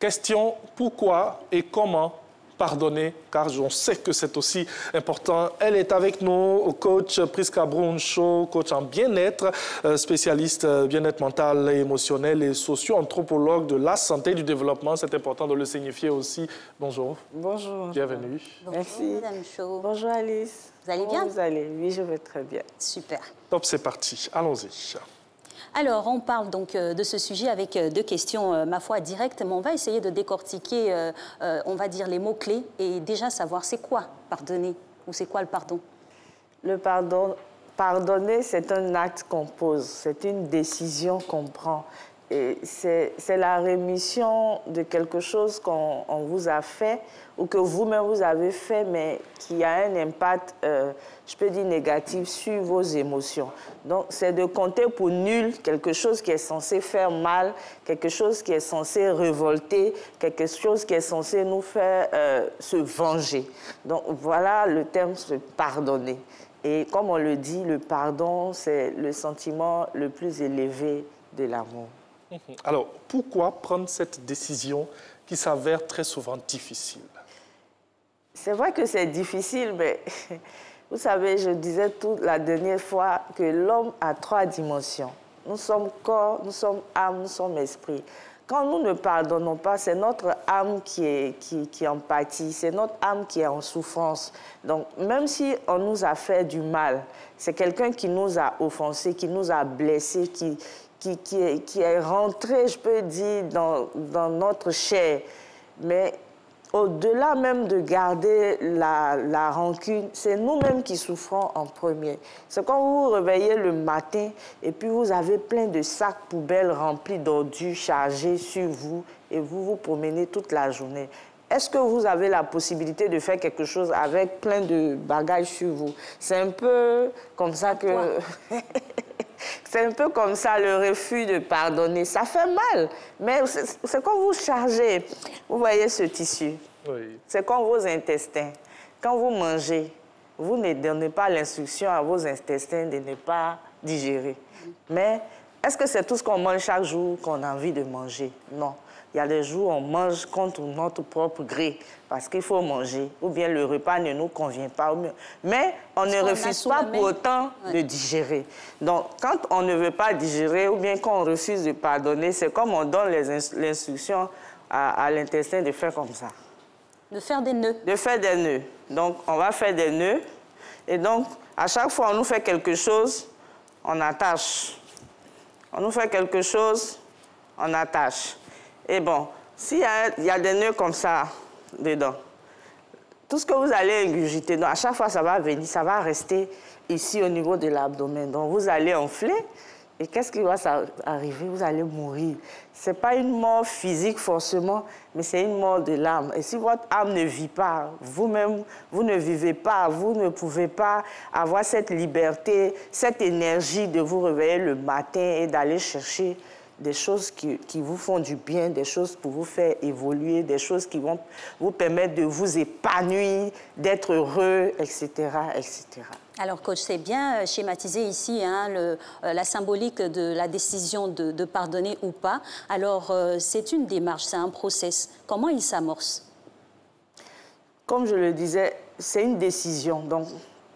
Question, pourquoi et comment pardonner, car on sait que c'est aussi important. Elle est avec nous, coach Priska Bruncho, coach en bien-être, spécialiste bien-être mental et émotionnel et socio-anthropologue de la santé et du développement. C'est important de le signifier aussi. Bonjour. Bonjour. Bienvenue. Bonjour, Merci. Madame Cho. Bonjour Alice. Vous allez bien? Comment vous allez? Oui, je vais très bien. Super. Top, c'est parti. Allons-y. Alors, on parle donc de ce sujet avec deux questions, ma foi, directes, mais on va essayer de décortiquer, on va dire, les mots-clés et déjà savoir c'est quoi pardonner ou c'est quoi le pardon. Le pardon, pardonner, c'est un acte qu'on pose, c'est une décision qu'on prend. Et c'est la rémission de quelque chose qu'on vous a fait ou que vous-même vous avez fait, mais qui a un impact, je peux dire négatif, sur vos émotions. Donc, c'est de compter pour nul quelque chose qui est censé faire mal, quelque chose qui est censé révolter, quelque chose qui est censé nous faire se venger. Donc, voilà le terme, se pardonner. Et comme on le dit, le pardon, c'est le sentiment le plus élevé de l'amour. Alors, pourquoi prendre cette décision qui s'avère très souvent difficile? C'est vrai que c'est difficile, mais vous savez, je disais la dernière fois que l'homme a 3 dimensions. Nous sommes corps, nous sommes âme, nous sommes esprit. Quand nous ne pardonnons pas, c'est notre âme qui en pâtit, c'est notre âme qui est en souffrance. Donc, même si on nous a fait du mal, c'est quelqu'un qui nous a offensés, qui nous a blessés, qui est rentré, je peux dire, dans notre chair. Mais au-delà même de garder la rancune, c'est nous-mêmes qui souffrons en premier. C'est quand vous vous réveillez le matin et puis vous avez plein de sacs poubelles remplis d'ordures chargés sur vous et vous vous promenez toute la journée. Est-ce que vous avez la possibilité de faire quelque chose avec plein de bagages sur vous? C'est un peu comme ça que... C'est un peu comme ça, le refus de pardonner. Ça fait mal, mais c'est quand vous chargez. Vous voyez ce tissu? Oui. C'est comme vos intestins. Quand vous mangez, vous ne donnez pas l'instruction à vos intestins de ne pas digérer. Mais est-ce que c'est tout ce qu'on mange chaque jour qu'on a envie de manger? Non. Il y a des jours où on mange contre notre propre gré parce qu'il faut manger, ou bien le repas ne nous convient pas. Mais on ne refuse pas pour autant de digérer. Donc, quand on ne veut pas digérer, ou bien quand on refuse de pardonner, c'est comme on donne l'instruction à l'intestin de faire comme ça. De faire des nœuds. De faire des nœuds. Donc, on va faire des nœuds. Et donc, à chaque fois, on nous fait quelque chose, on attache. On nous fait quelque chose, on attache. Et bon, s'il y a des nœuds comme ça dedans, tout ce que vous allez ingurgiter, donc à chaque fois, ça va venir, ça va rester ici au niveau de l'abdomen. Donc, vous allez enfler. Et qu'est-ce qui va arriver? Vous allez mourir. Ce n'est pas une mort physique forcément, mais c'est une mort de l'âme. Et si votre âme ne vit pas, vous-même, vous ne vivez pas, vous ne pouvez pas avoir cette liberté, cette énergie de vous réveiller le matin et d'aller chercher des choses qui vous font du bien, des choses pour vous faire évoluer, des choses qui vont vous permettre de vous épanouir, d'être heureux, etc., etc. Alors, coach, c'est bien schématisé ici, hein, la symbolique de la décision de pardonner ou pas. Alors, c'est une démarche, c'est un process. Comment il s'amorce? Comme je le disais, c'est une décision, donc,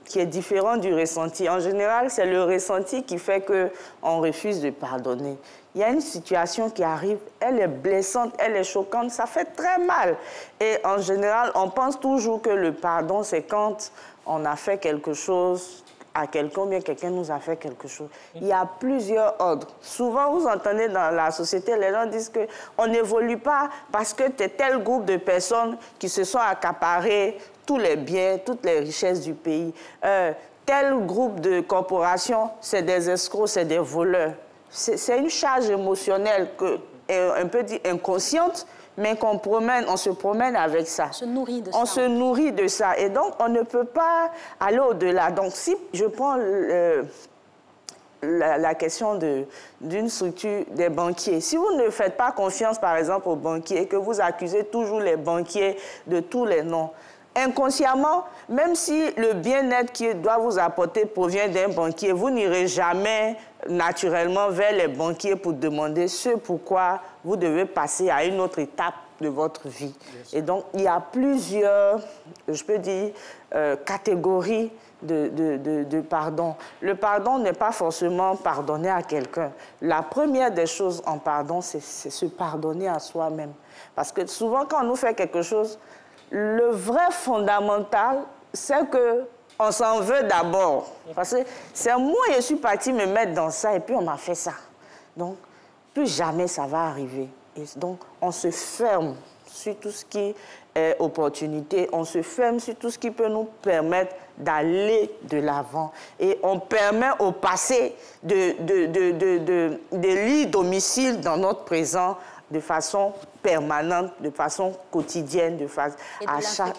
qui est différente du ressenti. En général, c'est le ressenti qui fait qu'on refuse de pardonner. Il y a une situation qui arrive, elle est blessante, elle est choquante, ça fait très mal. Et en général, on pense toujours que le pardon, c'est quand on a fait quelque chose à quelqu'un, ou bien quelqu'un nous a fait quelque chose. Il y a plusieurs ordres. Souvent, vous entendez dans la société, les gens disent qu'on n'évolue pas parce que c'est tel groupe de personnes qui se sont accaparés tous les biens, toutes les richesses du pays. Tel groupe de corporations, c'est des escrocs, c'est des voleurs. C'est une charge émotionnelle un peu dit inconsciente, mais on se promène avec ça. On se nourrit de ça. On se nourrit de ça. Et donc, on ne peut pas aller au-delà. Donc, si je prends la question d'une structure des banquiers, si vous ne faites pas confiance, par exemple, aux banquiers et que vous accusez toujours les banquiers de tous les noms, inconsciemment, même si le bien-être qu'il doit vous apporter provient d'un banquier, vous n'irez jamais naturellement vers les banquiers pour demander ce pourquoi vous devez passer à une autre étape de votre vie. Et donc, il y a plusieurs, je peux dire, catégories de pardon. Le pardon n'est pas forcément pardonner à quelqu'un. La première des choses en pardon, c'est se pardonner à soi-même. Parce que souvent, quand on nous fait quelque chose, le vrai fondamental, c'est qu'on s'en veut d'abord. Parce que c'est moi, je suis partie me mettre dans ça et puis on m'a fait ça. Donc, plus jamais ça va arriver. Et donc, on se ferme sur tout ce qui est opportunité, on se ferme sur tout ce qui peut nous permettre d'aller de l'avant. Et on permet au passé de lire domicile dans notre présent de façon permanente, de façon quotidienne,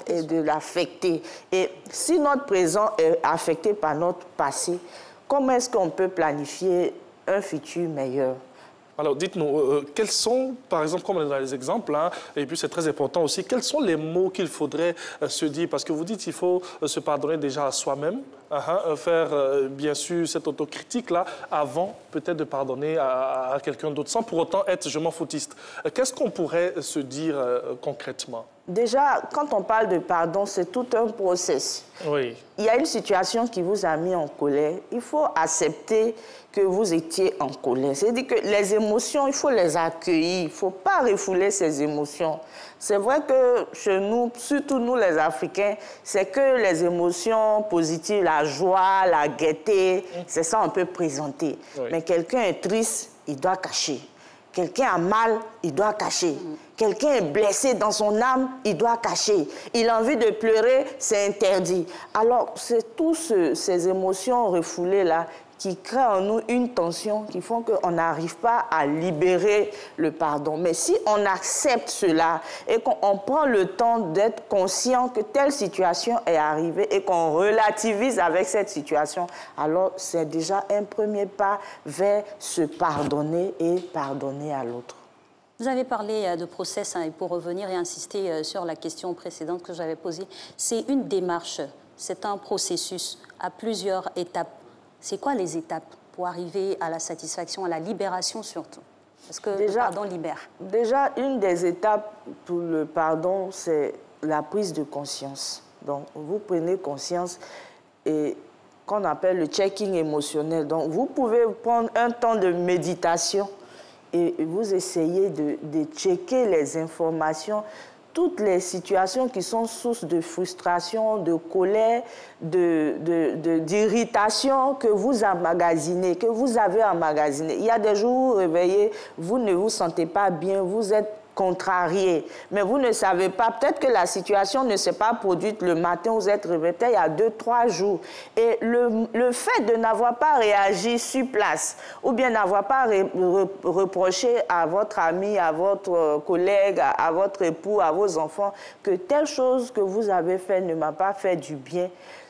et de l'affecter. Et si notre présent est affecté par notre passé, comment est-ce qu'on peut planifier un futur meilleur? Alors, dites-nous, quels sont, par exemple, comme dans les exemples, hein, et puis c'est très important aussi, quels sont les mots qu'il faudrait se dire? Parce que vous dites qu'il faut se pardonner déjà à soi-même, faire, bien sûr, cette autocritique-là, avant peut-être de pardonner à quelqu'un d'autre, sans pour autant être je m'en foutiste. Qu'est-ce qu'on pourrait se dire concrètement? Déjà, quand on parle de pardon, c'est tout un processus. Oui. Il y a une situation qui vous a mis en colère. Il faut accepter que vous étiez en colère. C'est-à-dire que les émotions, il faut les accueillir. Il ne faut pas refouler ces émotions. C'est vrai que chez nous, surtout nous les Africains, c'est que les émotions positives, la joie, la gaieté, c'est ça qu'on peut présenter. Oui. Mais quelqu'un est triste, il doit cacher. Quelqu'un a mal, il doit cacher. Quelqu'un est blessé dans son âme, il doit cacher. Il a envie de pleurer, c'est interdit. Alors, c'est toutes ces émotions refoulées-là qui créent en nous une tension qui font qu'on n'arrive pas à libérer le pardon. Mais si on accepte cela et qu'on prend le temps d'être conscient que telle situation est arrivée et qu'on relativise avec cette situation, alors c'est déjà un premier pas vers se pardonner et pardonner à l'autre. Vous avez parlé de process, et pour revenir et insister sur la question précédente que j'avais posée, c'est une démarche, c'est un processus à plusieurs étapes. C'est quoi les étapes pour arriver à la satisfaction, à la libération surtout? Parce que le pardon libère. Déjà, une des étapes pour le pardon, c'est la prise de conscience. Donc, vous prenez conscience et qu'on appelle le checking émotionnel. Donc, vous pouvez prendre un temps de méditation et vous essayez de checker les informations, toutes les situations qui sont sources de frustration, de colère, d'irritation que vous emmagasinez, que vous avez emmagasiné. Il y a des jours où vous réveillez, vous ne vous sentez pas bien, vous êtes contrarié, mais vous ne savez pas, peut-être que la situation ne s'est pas produite le matin, vous êtes réveillé il y a 2-3 jours. Et le fait de n'avoir pas réagi sur place, ou bien n'avoir pas reproché à votre ami, à votre collègue, à votre époux, à vos enfants, que telle chose que vous avez fait ne m'a pas fait du bien,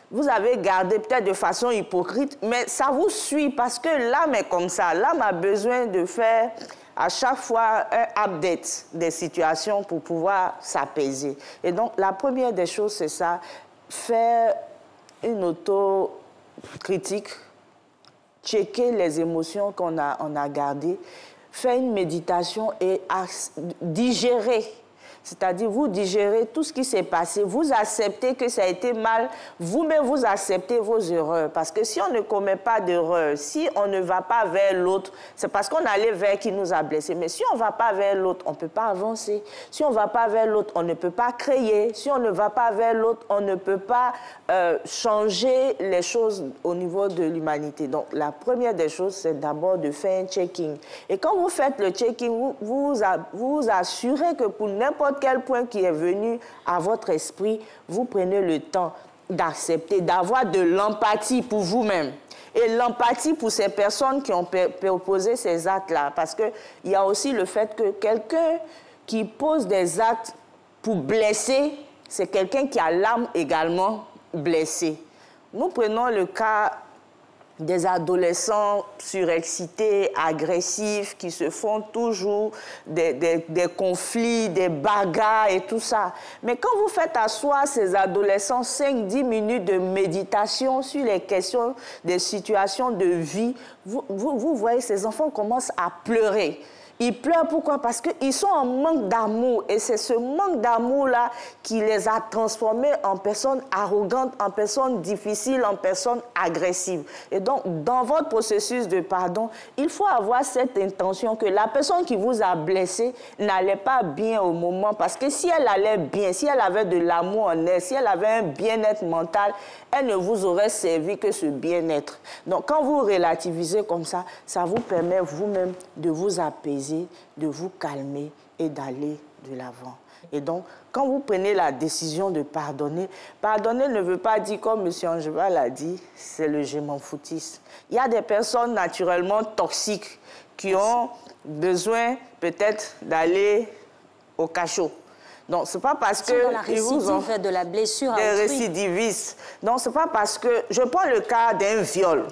vous avez gardé peut-être de façon hypocrite, mais ça vous suit parce que l'âme est comme ça. L'âme a besoin de faire à chaque fois un update des situations pour pouvoir s'apaiser. Et donc, la première des choses, c'est ça, faire une autocritique, checker les émotions qu'on a gardées, faire une méditation et digérer. C'est-à-dire, vous digérez tout ce qui s'est passé, vous acceptez que ça a été mal, vous-même vous acceptez vos erreurs. Parce que si on ne commet pas d'erreur, si on ne va pas vers l'autre, c'est parce qu'on allait vers qui nous a blessés. Mais si on ne va pas vers l'autre, on ne peut pas avancer. Si on ne va pas vers l'autre, on ne peut pas créer. Si on ne va pas vers l'autre, on ne peut pas changer les choses au niveau de l'humanité. Donc, la première des choses, c'est d'abord de faire un checking. Et quand vous faites le checking, vous vous assurez que pour n'importe quel point qui est venu à votre esprit, vous prenez le temps d'accepter, d'avoir de l'empathie pour vous-même. Et l'empathie pour ces personnes qui ont proposé ces actes-là. Parce qu'il y a aussi le fait que quelqu'un qui pose des actes pour blesser, c'est quelqu'un qui a l'âme également blessée. Nous prenons le cas des adolescents surexcités, agressifs, qui se font toujours des conflits, des bagarres et tout ça. Mais quand vous faites asseoir ces adolescents 5-10 minutes de méditation sur les questions des situations de vie, vous voyez, ces enfants commencent à pleurer. Ils pleurent pourquoi? Parce qu'ils sont en manque d'amour. Et c'est ce manque d'amour-là qui les a transformés en personnes arrogantes, en personnes difficiles, en personnes agressives. Et donc, dans votre processus de pardon, il faut avoir cette intention que la personne qui vous a blessé n'allait pas bien au moment. Parce que si elle allait bien, si elle avait de l'amour en elle, si elle avait un bien-être mental, elle ne vous aurait servi que ce bien-être. Donc, quand vous relativisez comme ça vous permet vous-même de vous apaiser, de vous calmer et d'aller de l'avant. Et donc, quand vous prenez la décision de pardonner, pardonner ne veut pas dire, comme M. Angeva l'a dit, c'est le je m'en foutisme. Il y a des personnes naturellement toxiques qui ont besoin peut-être d'aller au cachot. Donc, c'est pas parce que ils vous ont fait de la blessure des récidivistes. Donc, c'est pas parce que je prends le cas d'un viol.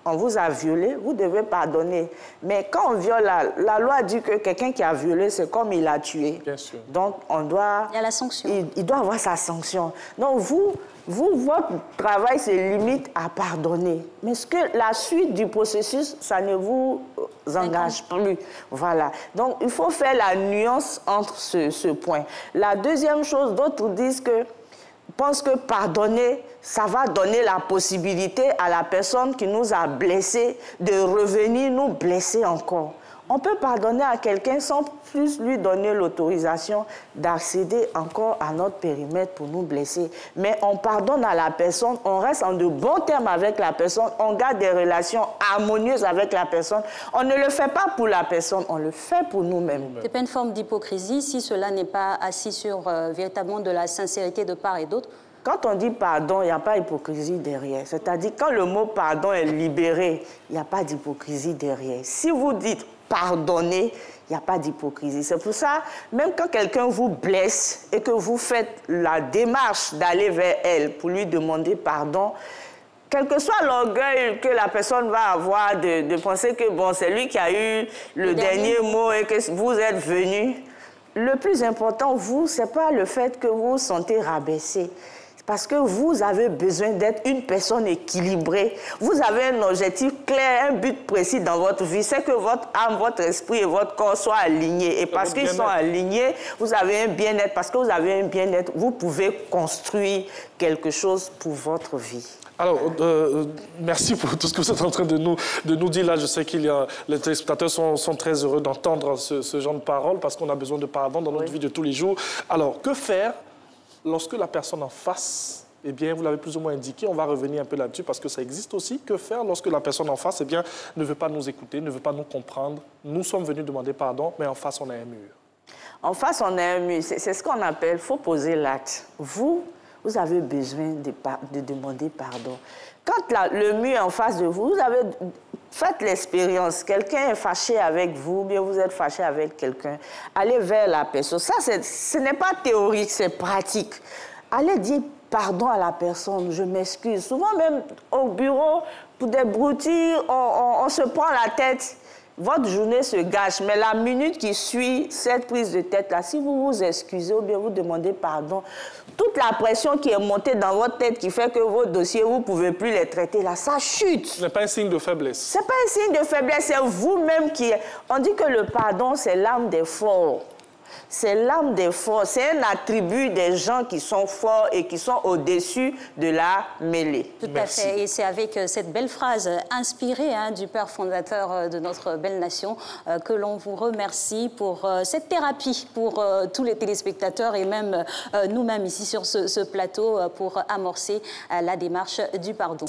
On vous a violé, vous devez pardonner. Mais quand on viole, la loi dit que quelqu'un qui a violé, c'est comme il a tué. Bien sûr. Donc, on doit... Il y a la sanction. Il doit avoir sa sanction. Donc, votre travail se limite à pardonner. Mais la suite du processus, ça ne vous engage plus. Voilà. Donc, il faut faire la nuance entre ce point. La deuxième chose, d'autres disent que pense que pardonner, ça va donner la possibilité à la personne qui nous a blessés de revenir nous blesser encore. On peut pardonner à quelqu'un sans plus lui donner l'autorisation d'accéder encore à notre périmètre pour nous blesser. Mais on pardonne à la personne, on reste en de bons termes avec la personne, on garde des relations harmonieuses avec la personne. On ne le fait pas pour la personne, on le fait pour nous-mêmes. Ce n'est pas une forme d'hypocrisie si cela n'est pas assis sur véritablement de la sincérité de part et d'autre. Quand on dit pardon, il n'y a pas d'hypocrisie derrière. C'est-à-dire, quand le mot pardon est libéré, il n'y a pas d'hypocrisie derrière. Si vous dites pardonner, il n'y a pas d'hypocrisie. C'est pour ça, même quand quelqu'un vous blesse et que vous faites la démarche d'aller vers elle pour lui demander pardon, quel que soit l'orgueil que la personne va avoir de penser que bon, c'est lui qui a eu le dernier mot et que vous êtes venu, le plus important, vous, ce n'est pas le fait que vous vous sentez rabaissé. Parce que vous avez besoin d'être une personne équilibrée. Vous avez un objectif clair, un but précis dans votre vie. C'est que votre âme, votre esprit et votre corps soient alignés. Et parce qu'ils sont alignés, vous avez un bien-être. Parce que vous avez un bien-être, vous pouvez construire quelque chose pour votre vie. Alors, merci pour tout ce que vous êtes en train de nous dire là. Je sais que les téléspectateurs sont très heureux d'entendre ce genre de paroles parce qu'on a besoin de pardon dans notre vie de tous les jours. Alors, que faire lorsque la personne en face, eh bien, vous l'avez plus ou moins indiqué, on va revenir un peu là-dessus parce que ça existe aussi. Que faire lorsque la personne en face, eh bien, ne veut pas nous écouter, ne veut pas nous comprendre? Nous sommes venus demander pardon, mais en face, on a un mur. En face, on a un mur. C'est ce qu'on appelle, il faut poser l'acte. Vous avez besoin de demander pardon. Quand le mur est en face de vous, faites l'expérience. Quelqu'un est fâché avec vous, bien vous êtes fâché avec quelqu'un. Allez vers la personne. Ça, ce n'est pas théorique, c'est pratique. Allez dire pardon à la personne, je m'excuse. Souvent même au bureau, pour des broutilles, on se prend la tête. Votre journée se gâche, mais la minute qui suit cette prise de tête-là, si vous vous excusez ou bien vous demandez pardon, toute la pression qui est montée dans votre tête qui fait que vos dossiers, vous ne pouvez plus les traiter là, ça chute. Ce n'est pas un signe de faiblesse. Ce n'est pas un signe de faiblesse, c'est vous-même qui... On dit que le pardon, c'est l'âme des forts. C'est l'âme des forts, c'est un attribut des gens qui sont forts et qui sont au-dessus de la mêlée. Tout à fait, et c'est avec cette belle phrase inspirée du père fondateur de notre belle nation que l'on vous remercie pour cette thérapie pour tous les téléspectateurs et même nous-mêmes ici sur ce plateau pour amorcer la démarche du pardon.